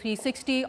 360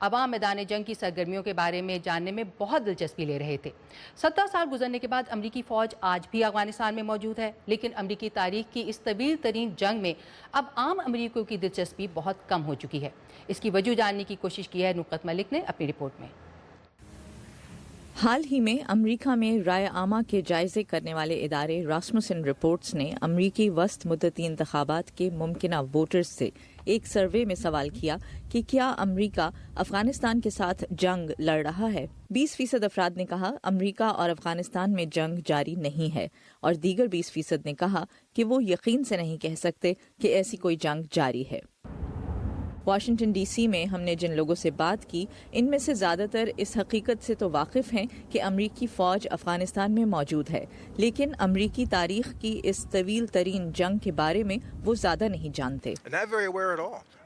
عوام میدان جنگ کی سرگرمیوں کے بارے میں جاننے میں بہت دلچسپی لے رہے تھے۔ 17 سال گزرنے کے بعد امریکی فوج آج بھی افغانستان میں موجود ہے، لیکن امریکی تاریخ کی اس طویل ترین جنگ میں اب عام امریکیوں کی دلچسپی بہت کم ہو چکی ہے۔ اس کی وجہ جاننے کی کوشش کی ہے نقط ملک نے اپنی رپورٹ میں۔ حال ہی میں امریکہ میں رائے عامہ کے جائزے کرنے والے ادارے راسموسن رپورٹس نے امریکی وسط مدتی انتخابات کے ممکنہ ووٹرز سے ایک سروے میں سوال کیا کہ کیا امریکہ افغانستان کے ساتھ جنگ لڑ رہا ہے۔ 20% افراد نے کہا امریکہ اور افغانستان میں جنگ جاری نہیں ہے، اور دیگر 20% نے کہا کہ وہ یقین سے نہیں کہہ سکتے کہ ایسی کوئی جنگ جاری ہے۔ واشنگٹن ڈی سی میں ہم نے جن لوگوں سے بات کی، ان میں سے زیادہ تر اس حقیقت سے تو واقف ہیں کہ امریکی فوج افغانستان میں موجود ہے، لیکن امریکی تاریخ کی اس طویل ترین جنگ کے بارے میں وہ زیادہ نہیں جانتے۔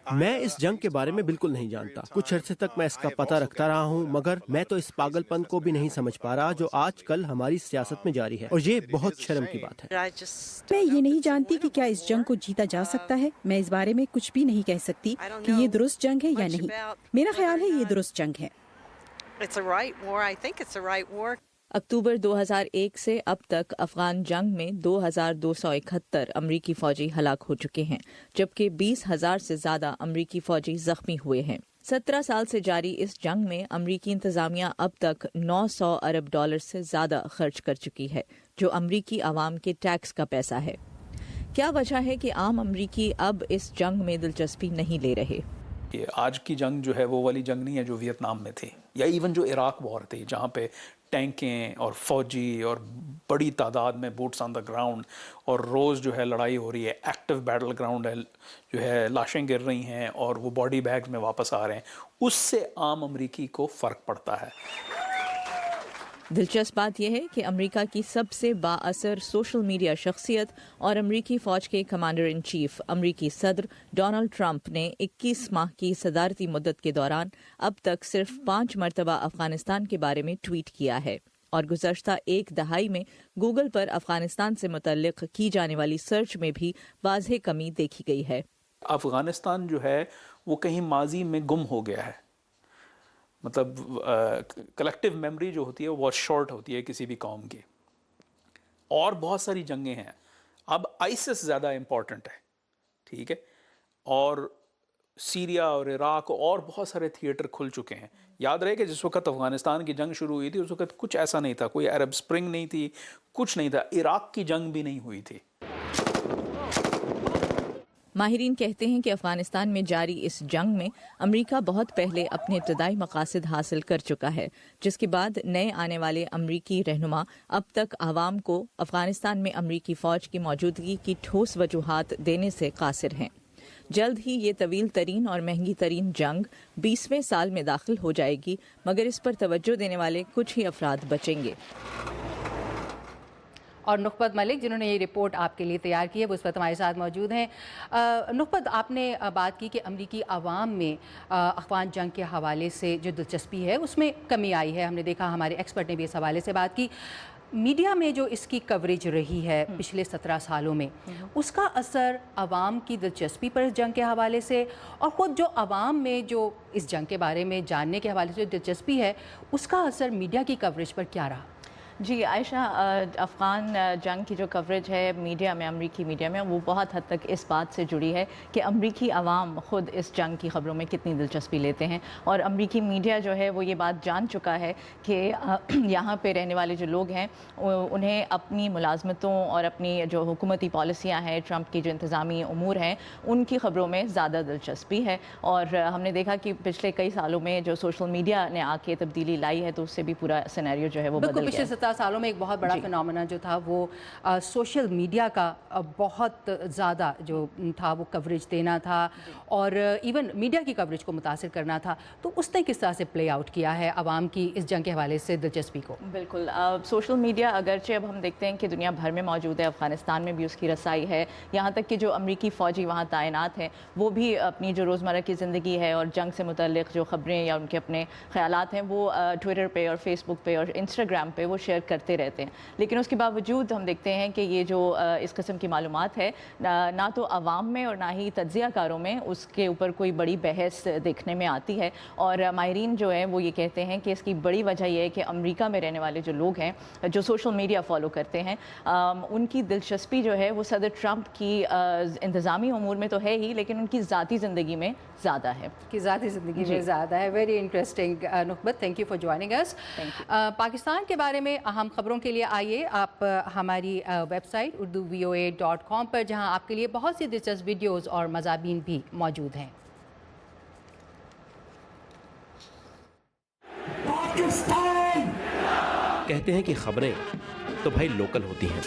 میں اس جنگ کے بارے میں بالکل نہیں جانتا۔ کچھ عرصے تک میں اس کا پتہ رکھتا رہا ہوں، مگر میں تو اس پاگل پن کو بھی نہیں سمجھ پا رہا جو آج کل ہماری سیاست میں جاری ہے، اور یہ بہت شرم کی بات ہے۔ میں یہ نہیں جانتی کہ کیا اس جنگ کو جیتا جا سکتا ہے۔ میں اس بارے میں کچھ بھی نہیں کہہ سکتی کہ یہ درست جنگ ہے یا نہیں۔ میرا خیال ہے یہ درست جنگ ہے۔ اکتوبر 2001 سے اب تک افغان جنگ میں 2271 امریکی فوجی ہلاک ہو چکے ہیں، جبکہ 20,000 سے زیادہ امریکی فوجی زخمی ہوئے ہیں۔ 17 سال سے جاری اس جنگ میں امریکی انتظامیہ اب تک $900 ارب سے زیادہ خرچ کر چکی ہے، جو امریکی عوام کے ٹیکس کا پیسہ ہے۔ کیا وجہ ہے کہ عام امریکی اب اس جنگ میں دلچسپی نہیں لے رہے؟ آج کی جنگ جو ہے وہ والی جنگ نہیں ہے جو ویتنام میں تھی، یا ایون جو عراق وار تھی، جہاں پہ ٹینکیں اور فوجی اور بڑی تعداد میں بوٹس آن دا گراؤنڈ، اور روز جو ہے لڑائی ہو رہی ہے، ایکٹیو بیٹل گراؤنڈ ہے، جو ہے لاشیں گر رہی ہیں اور وہ باڈی بیگز میں واپس آ رہے ہیں۔ اس سے عام امریکی کو فرق پڑتا ہے۔ دلچسپ بات یہ ہے کہ امریکہ کی سب سے با اثر سوشل میڈیا شخصیت اور امریکی فوج کے کمانڈر ان چیف امریکی صدر ڈونلڈ ٹرمپ نے 21 ماہ کی صدارتی مدت کے دوران اب تک صرف 5 مرتبہ افغانستان کے بارے میں ٹویٹ کیا ہے، اور گزشتہ ایک دہائی میں گوگل پر افغانستان سے متعلق کی جانے والی سرچ میں بھی واضح کمی دیکھی گئی ہے۔ افغانستان جو ہے وہ کہیں ماضی میں گم ہو گیا ہے، مطلب کلیکٹیو میموری جو ہوتی ہے وہ شارٹ ہوتی ہے کسی بھی قوم کی، اور بہت ساری جنگیں ہیں۔ اب آئیسس زیادہ امپورٹنٹ ہے، ٹھیک ہے، اور سیریا اور عراق اور بہت سارے تھیٹر کھل چکے ہیں۔ یاد رہے کہ جس وقت افغانستان کی جنگ شروع ہوئی تھی اس وقت کچھ ایسا نہیں تھا، کوئی عرب سپرنگ نہیں تھی، کچھ نہیں تھا، عراق کی جنگ بھی نہیں ہوئی تھی۔ ماہرین کہتے ہیں کہ افغانستان میں جاری اس جنگ میں امریکہ بہت پہلے اپنے ابتدائی مقاصد حاصل کر چکا ہے، جس کے بعد نئے آنے والے امریکی رہنما اب تک عوام کو افغانستان میں امریکی فوج کی موجودگی کی ٹھوس وجوہات دینے سے قاصر ہیں۔ جلد ہی یہ طویل ترین اور مہنگی ترین جنگ 20ویں سال میں داخل ہو جائے گی، مگر اس پر توجہ دینے والے کچھ ہی افراد بچیں گے۔ اور نخبت ملک جنہوں نے یہ رپورٹ آپ کے لیے تیار کی ہے وہ اس وقت ہمارے ساتھ موجود ہیں۔ نخبت، آپ نے بات کی کہ امریکی عوام میں افغان جنگ کے حوالے سے جو دلچسپی ہے اس میں کمی آئی ہے۔ ہم نے دیکھا، ہمارے ایکسپرٹ نے بھی اس حوالے سے بات کی، میڈیا میں جو اس کی کوریج رہی ہے پچھلے 17 سالوں میں، اس کا اثر عوام کی دلچسپی پر اس جنگ کے حوالے سے، اور خود جو عوام میں جو اس جنگ کے بارے میں جاننے کے حوالے سے جو دلچسپی ہے، اس کا اثر میڈیا کی کوریج پر کیا رہا؟ جی عائشہ، افغان جنگ کی جو کوریج ہے میڈیا میں، امریکی میڈیا میں، وہ بہت حد تک اس بات سے جڑی ہے کہ امریکی عوام خود اس جنگ کی خبروں میں کتنی دلچسپی لیتے ہیں، اور امریکی میڈیا جو ہے وہ یہ بات جان چکا ہے کہ یہاں پہ رہنے والے جو لوگ ہیں انہیں اپنی ملازمتوں اور اپنی جو حکومتی پالیسیاں ہیں، ٹرمپ کی جو انتظامی امور ہیں، ان کی خبروں میں زیادہ دلچسپی ہے۔ اور ہم نے دیکھا کہ پچھلے کئی سالوں میں جو سوشل میڈیا نے آ کے تبدیلی لائی ہے تو اس سے بھی پورا سینیریو جو ہے وہ بدل گیا ہے۔ سالوں میں ایک بہت بڑا فینومینا جو تھا وہ سوشل میڈیا کا بہت زیادہ جو تھا وہ کوریج دینا تھا، اور ایون میڈیا کی کوریج کو متاثر کرنا تھا۔ تو اس نے کس طرح سے پلے آؤٹ کیا ہے عوام کی اس جنگ کے حوالے سے دلچسپی کو؟ بالکل، سوشل میڈیا اگرچہ اب ہم دیکھتے ہیں کہ دنیا بھر میں موجود ہے، افغانستان میں بھی اس کی رسائی ہے، یہاں تک کہ جو امریکی فوجی وہاں تعینات ہیں وہ بھی اپنی جو روزمرہ کی زندگی ہے اور جنگ سے متعلق جو خبریں یا ان کے اپنے خیالات ہیں وہ ٹویٹر پہ اور فیس بک پہ اور انسٹاگرام پہ وہ شیئر شیئر کرتے رہتے ہیں، لیکن اس کے باوجود ہم دیکھتے ہیں کہ یہ جو اس قسم کی معلومات ہے نہ تو عوام میں اور نہ ہی تجزیہ کاروں میں اس کے اوپر کوئی بڑی بحث دیکھنے میں آتی ہے، اور ماہرین جو ہیں وہ یہ کہتے ہیں کہ اس کی بڑی وجہ یہ ہے کہ امریکہ میں رہنے والے جو لوگ ہیں جو سوشل میڈیا فالو کرتے ہیں ان کی دلچسپی جو ہے وہ صدر ٹرمپ کی انتظامی امور میں تو ہے ہی، لیکن ان کی ذاتی زندگی میں زیادہ ہے، کی ذاتی زندگی میں زیادہ ہے. Very interesting Nukhbat, thank you for joining us. Pakistan کے بارے میں اہم خبروں کے لیے آئیے آپ ہماری ویب سائٹ urduvoa.com پر، جہاں آپ کے لیے بہت سی دلچسپ ویڈیوز اور مضامین بھی موجود ہیں. کہتے ہیں کہ خبریں تو بھائی لوکل ہوتی ہیں،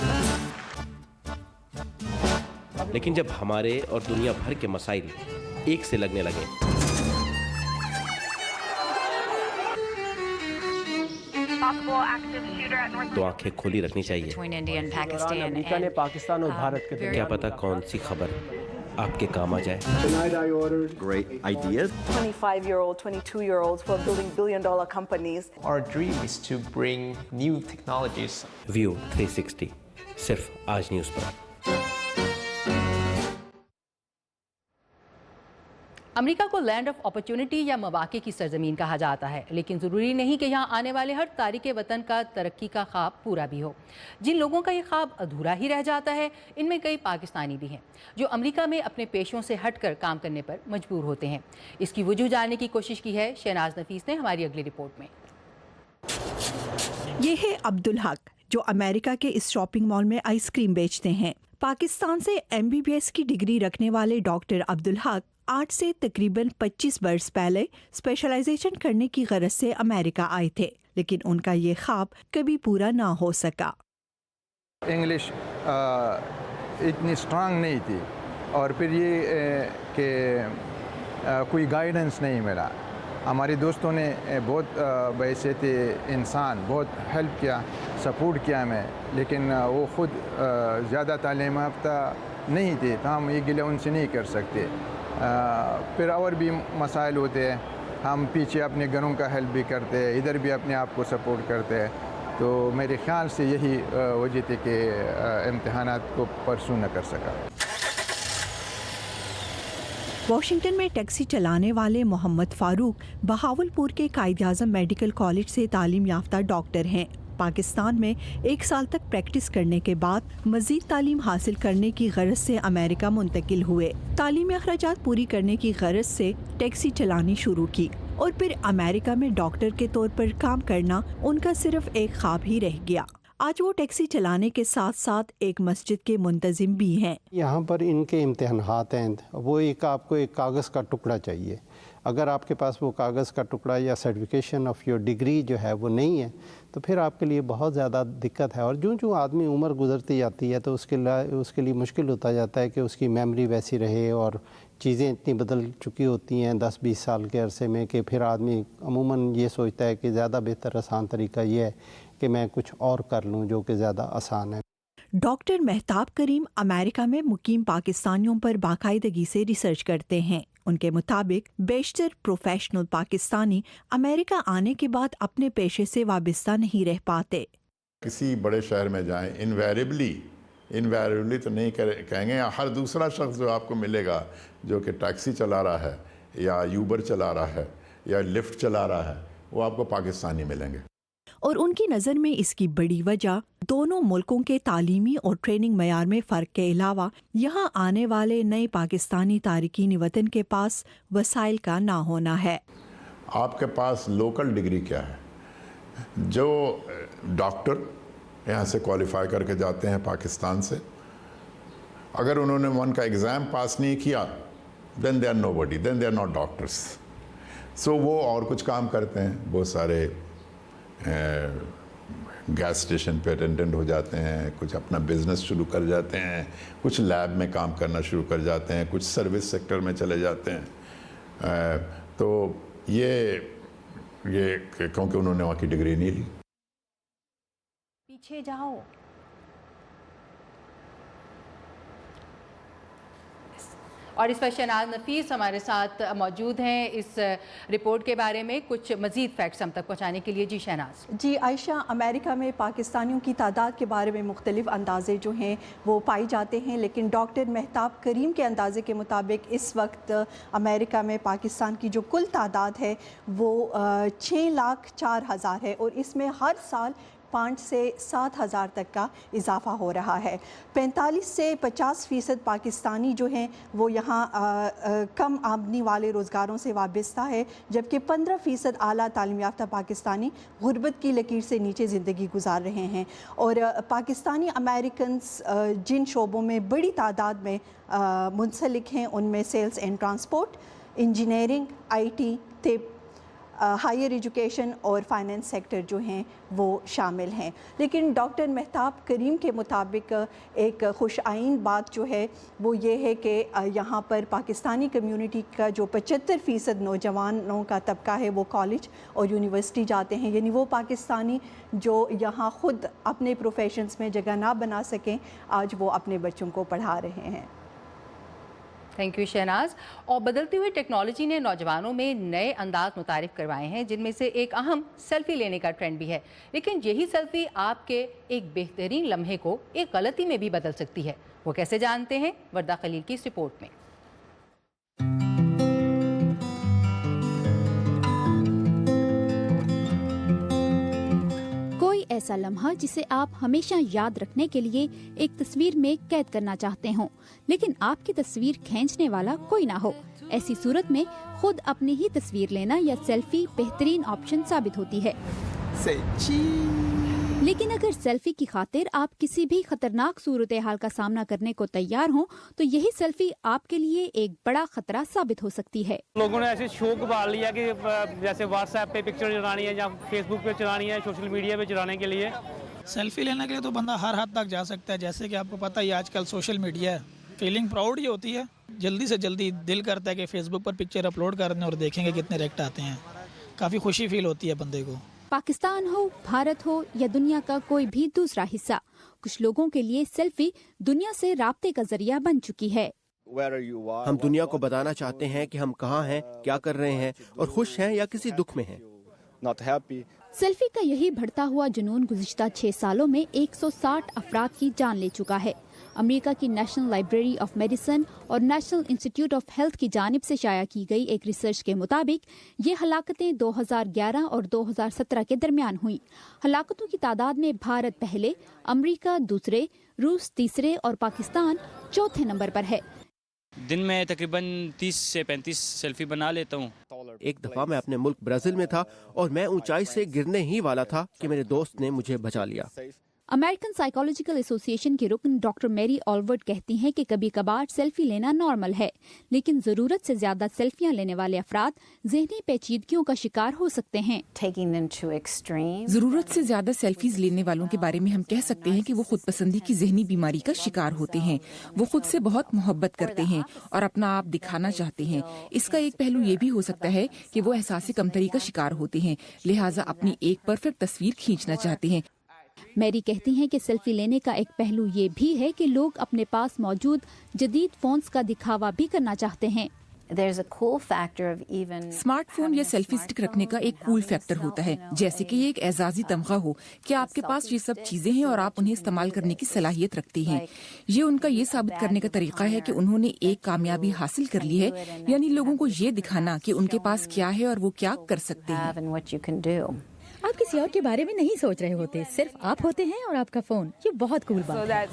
لیکن جب ہمارے اور دنیا بھر کے مسائل ایک سے لگنے لگے تو آنکھیں کھلی رکھنی چاہیے. امریکہ نے پاکستان اور بھارت کے کیا پتا کون سی خبر آپ کے کام آ جائے. Great ideas. 25-year-old, 22-year-olds who are building billion-dollar companies. Our dream is to bring new technologies. View 360 صرف آج نیوز پر. امریکہ کو لینڈ آف اپرچونٹی یا مواقع کی سرزمین کہا جاتا ہے، لیکن ضروری نہیں کہ یہاں آنے والے ہر تارک وطن کا ترقی کا خواب پورا بھی ہو. جن لوگوں کا یہ خواب ادھورا ہی رہ جاتا ہے ان میں کئی پاکستانی بھی ہیں جو امریکہ میں اپنے پیشوں سے ہٹ کر کام کرنے پر مجبور ہوتے ہیں. اس کی وجوہ جاننے کی کوشش کی ہے شہناز نفیس نے ہماری اگلی رپورٹ میں. یہ ہے عبدالحق جو امریکہ کے اس شاپنگ مال میں آئس کریم بیچتے ہیں. پاکستان سے MBBS کی ڈگری رکھنے والے ڈاکٹر عبدالحق 8 سے تقریباً 25 برس پہلے اسپیشلائزیشن کرنے کی غرض سے امریکہ آئے تھے، لیکن ان کا یہ خواب کبھی پورا نہ ہو سکا. انگلش اتنی اسٹرانگ نہیں تھی، اور پھر یہ کہ کوئی گائیڈنس نہیں ملا. ہمارے دوستوں نے بہت بحیثیت انسان بہت ہیلپ کیا، سپورٹ کیا ہمیں، لیکن وہ خود زیادہ تعلیم یافتہ نہیں تھے تو ہم یہ گلہ ان سے نہیں کر سکتے. پھر اور بھی مسائل ہوتے ہیں، ہم پیچھے اپنے گھروں کا ہیلپ بھی کرتے ہیں، ادھر بھی اپنے آپ کو سپورٹ کرتے ہیں. تو میرے خیال سے یہی وجہ تھی کہ امتحانات کو پرسوں نہ کر سکا. واشنگٹن میں ٹیکسی چلانے والے محمد فاروق بہاولپور کے قائد اعظم میڈیکل کالج سے تعلیم یافتہ ڈاکٹر ہیں. پاکستان میں 1 سال تک پریکٹس کرنے کے بعد مزید تعلیم حاصل کرنے کی غرض سے امریکہ منتقل ہوئے. تعلیمی اخراجات پوری کرنے کی غرض سے ٹیکسی چلانی شروع کی اور پھر امریکہ میں ڈاکٹر کے طور پر کام کرنا ان کا صرف ایک خواب ہی رہ گیا. آج وہ ٹیکسی چلانے کے ساتھ ساتھ ایک مسجد کے منتظم بھی ہیں. یہاں پر ان کے امتحانات ہیں، وہ آپ کو ایک کاغذ کا ٹکڑا چاہیے. اگر آپ کے پاس وہ کاغذ کا ٹکڑا یا سرٹیفکیشن آف یور ڈگری جو ہے وہ نہیں ہے تو پھر آپ کے لیے بہت زیادہ دقت ہے. اور جو آدمی عمر گزرتی جاتی ہے تو اس کے لیے مشکل ہوتا جاتا ہے کہ اس کی میموری ویسی رہے، اور چیزیں اتنی بدل چکی ہوتی ہیں 10-20 سال کے عرصے میں کہ پھر آدمی عموماً یہ سوچتا ہے کہ زیادہ بہتر آسان طریقہ یہ ہے کہ میں کچھ اور کر لوں جو کہ زیادہ آسان ہے. ڈاکٹر مہتاب کریم امریکہ میں مقیم پاکستانیوں پر باقاعدگی سے ریسرچ کرتے ہیں. ان کے مطابق بیشتر پروفیشنل پاکستانی امریکہ آنے کے بعد اپنے پیشے سے وابستہ نہیں رہ پاتے. کسی بڑے شہر میں جائیں انویریبلی تو نہیں کہیں گے، ہر دوسرا شخص جو آپ کو ملے گا جو کہ ٹیکسی چلا رہا ہے یا یوبر چلا رہا ہے یا لفٹ چلا رہا ہے وہ آپ کو پاکستانی ملیں گے. اور ان کی نظر میں اس کی بڑی وجہ دونوں ملکوں کے تعلیمی اور ٹریننگ معیار میں فرق کے علاوہ یہاں آنے والے نئے پاکستانی تارکین وطن کے پاس وسائل کا نہ ہونا ہے. آپ کے پاس لوکل ڈگری کیا ہے؟ جو ڈاکٹر یہاں سے کوالیفائی کر کے جاتے ہیں پاکستان سے، اگر انہوں نے 1 کا ایگزام پاس نہیں کیا then they are nobody, then they are not doctors. So وہ اور کچھ کام کرتے ہیں، بہت سارے گیس اسٹیشن پہ اٹینڈنٹ ہو جاتے ہیں، کچھ اپنا بزنس شروع کر جاتے ہیں، کچھ لیب میں کام کرنا شروع کر جاتے ہیں، کچھ سروس سیکٹر میں چلے جاتے ہیں. تو یہ کیونکہ انہوں نے وہاں کی ڈگری نہیں لی. پیچھے جاؤ. اور اس پر شہناز نفیس ہمارے ساتھ موجود ہیں اس رپورٹ کے بارے میں کچھ مزید فیکٹس ہم تک پہنچانے کے لیے. جی شہناز. جی عائشہ، امریکہ میں پاکستانیوں کی تعداد کے بارے میں مختلف اندازے جو ہیں وہ پائے جاتے ہیں، لیکن ڈاکٹر مہتاب کریم کے اندازے کے مطابق اس وقت امریکہ میں پاکستان کی جو کل تعداد ہے وہ 6,04,000 ہے، اور اس میں ہر سال 5 سے 7,000 تک کا اضافہ ہو رہا ہے. 45 سے 50% پاکستانی جو ہیں وہ یہاں کم آمدنی والے روزگاروں سے وابستہ ہے، جبکہ 15% اعلیٰ تعلیم یافتہ پاکستانی غربت کی لکیر سے نیچے زندگی گزار رہے ہیں. اور پاکستانی امریکنز جن شعبوں میں بڑی تعداد میں منسلک ہیں ان میں sales and transport, engineering, I T, طب، ہائر ایجوکیشن اور فائنینس سیکٹر جو ہیں وہ شامل ہیں. لیکن ڈاکٹر مہتاب کریم کے مطابق ایک خوش آئین بات جو ہے وہ یہ ہے کہ یہاں پر پاکستانی کمیونٹی کا جو 75% نوجوانوں کا طبقہ ہے وہ کالج اور یونیورسٹی جاتے ہیں، یعنی وہ پاکستانی جو یہاں خود اپنے پروفیشنز میں جگہ نہ بنا سکیں آج وہ اپنے بچوں کو پڑھا رہے ہیں. Thank you Shahnaz. اور بدلتی ہوئی ٹیکنالوجی نے نوجوانوں میں نئے انداز متعارف کروائے ہیں، جن میں سے ایک اہم سیلفی لینے کا ٹرینڈ بھی ہے. لیکن یہی سیلفی آپ کے ایک بہترین لمحے کو ایک غلطی میں بھی بدل سکتی ہے. وہ کیسے جانتے ہیں؟ وردہ خلیل کی اس رپورٹ میں. کوئی ایسا لمحہ جسے آپ ہمیشہ یاد رکھنے کے لیے ایک تصویر میں قید کرنا چاہتے ہوں، لیکن آپ کی تصویر کھینچنے والا کوئی نہ ہو. ایسی صورت میں خود اپنی ہی تصویر لینا یا سیلفی بہترین آپشن ثابت ہوتی ہے. لیکن اگر سیلفی کی خاطر آپ کسی بھی خطرناک صورتحال کا سامنا کرنے کو تیار ہوں تو یہی سیلفی آپ کے لیے ایک بڑا خطرہ ثابت ہو سکتی ہے. لوگوں نے ایسے شوق پال لیا کہ جیسے واٹس ایپ پہ پکچر چلانی ہے یا فیس بک پہ چلانی ہے، سوشل میڈیا پہ چلانے کے لیے. سیلفی لینے کے لیے تو بندہ ہر حد تک جا سکتا ہے، جیسے کہ آپ کو پتہ ہی آج کل سوشل میڈیا ہے. فیلنگ پراؤڈ ہی ہوتی ہے، جلدی سے جلدی دل کرتا ہے کہ فیس بک پر پکچر اپلوڈ کر دیں اور دیکھیں گے کتنے ریکٹ آتے ہیں. کافی خوشی فیل ہوتی ہے بندے کو. پاکستان ہو، بھارت ہو یا دنیا کا کوئی بھی دوسرا حصہ، کچھ لوگوں کے لیے سیلفی دنیا سے رابطے کا ذریعہ بن چکی ہے. ہم دنیا کو بتانا چاہتے ہیں کہ ہم کہاں ہیں، کیا کر رہے ہیں اور خوش ہیں یا کسی دکھ میں ہیں. سیلفی کا یہی بڑھتا ہوا جنون گزشتہ 6 سالوں میں 160 افراد کی جان لے چکا ہے. امریکہ کی نیشنل لائبریری آف میڈیسن اور نیشنل انسٹیٹیوٹ آف ہیلتھ کی جانب سے شائع کی گئی ایک ریسرچ کے مطابق یہ ہلاکتیں 2011 اور 2017 کے درمیان ہوئیں. ہلاکتوں کی تعداد میں بھارت پہلے، امریکہ دوسرے، روس تیسرے اور پاکستان چوتھے نمبر پر ہے. دن میں تقریباً 30 سے 35 سیلفی بنا لیتا ہوں. ایک دفعہ میں اپنے ملک برازیل میں تھا اور میں اونچائی سے گرنے ہی والا تھا کہ میرے دوست نے مجھے بچا لیا. امریکن سائیکالوجیکل ایسوسی ایشن کی رکن ڈاکٹر میری آلورٹ کہتی ہیں کہ کبھی کبھار سیلفی لینا نارمل ہے، لیکن ضرورت سے زیادہ سیلفیاں لینے والے افراد ذہنی پیچیدگیوں کا شکار ہو سکتے ہیں. ضرورت سے زیادہ سیلفیز لینے والوں کے بارے میں ہم کہہ سکتے ہیں کہ وہ خود پسندی کی ذہنی بیماری کا شکار ہوتے ہیں. وہ خود سے بہت محبت کرتے ہیں اور اپنا آپ دکھانا چاہتے ہیں. اس کا ایک پہلو یہ بھی ہو سکتا ہے کہ وہ احساس کمتری کا شکار ہوتے ہیں، لہٰذا اپنی ایک پرفیکٹ تصویر کھینچنا چاہتے ہیں. میری کہتی ہیں کہ سیلفی لینے کا ایک پہلو یہ بھی ہے کہ لوگ اپنے پاس موجود جدید فونز کا دکھاوا بھی کرنا چاہتے ہیں. اسمارٹ فون یا سیلفی سٹک رکھنے کا ایک کول فیکٹر ہوتا ہے، جیسے کہ یہ ایک اعزازی تمغہ ہو کہ آپ کے پاس یہ سب چیزیں ہیں اور آپ انہیں استعمال کرنے کی صلاحیت رکھتے ہیں. یہ ان کا یہ ثابت کرنے کا طریقہ ہے کہ انہوں نے ایک کامیابی حاصل کر لی ہے، یعنی لوگوں کو یہ دکھانا کہ ان کے پاس کیا ہے اور وہ کیا کر سکتے ہیں. آپ کسی اور کے بارے میں نہیں سوچ رہے ہوتے، صرف آپ ہوتے ہیں اور آپ کا فون. یہ بہت کول بات ہے.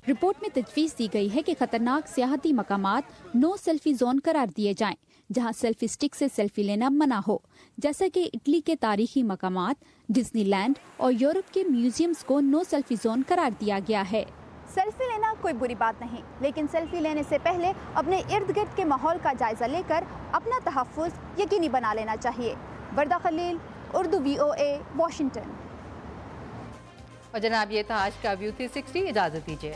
رپورٹ میں تجویز دی گئی ہے کہ خطرناک سیاحتی مقامات نو سیلفی زون قرار دیے جائیں، جہاں سیلفی سٹک سے سیلفی لینا منع ہو، جیسا کہ اٹلی کے تاریخی مقامات، ڈزنی لینڈ اور یورپ کے میوزیمز کو نو سیلفی زون قرار دیا گیا ہے. سیلفی لینا کوئی بری بات نہیں، لیکن سیلفی لینے سے پہلے اپنے ارد گرد کے ماحول کا جائزہ لے کر اپنا تحفظ یقینی بنا لینا چاہیے. وردہ خلیل، اردو VOA، واشنگٹن. اور جناب یہ تھا آج کا ویو 360. اجازت دیجیے.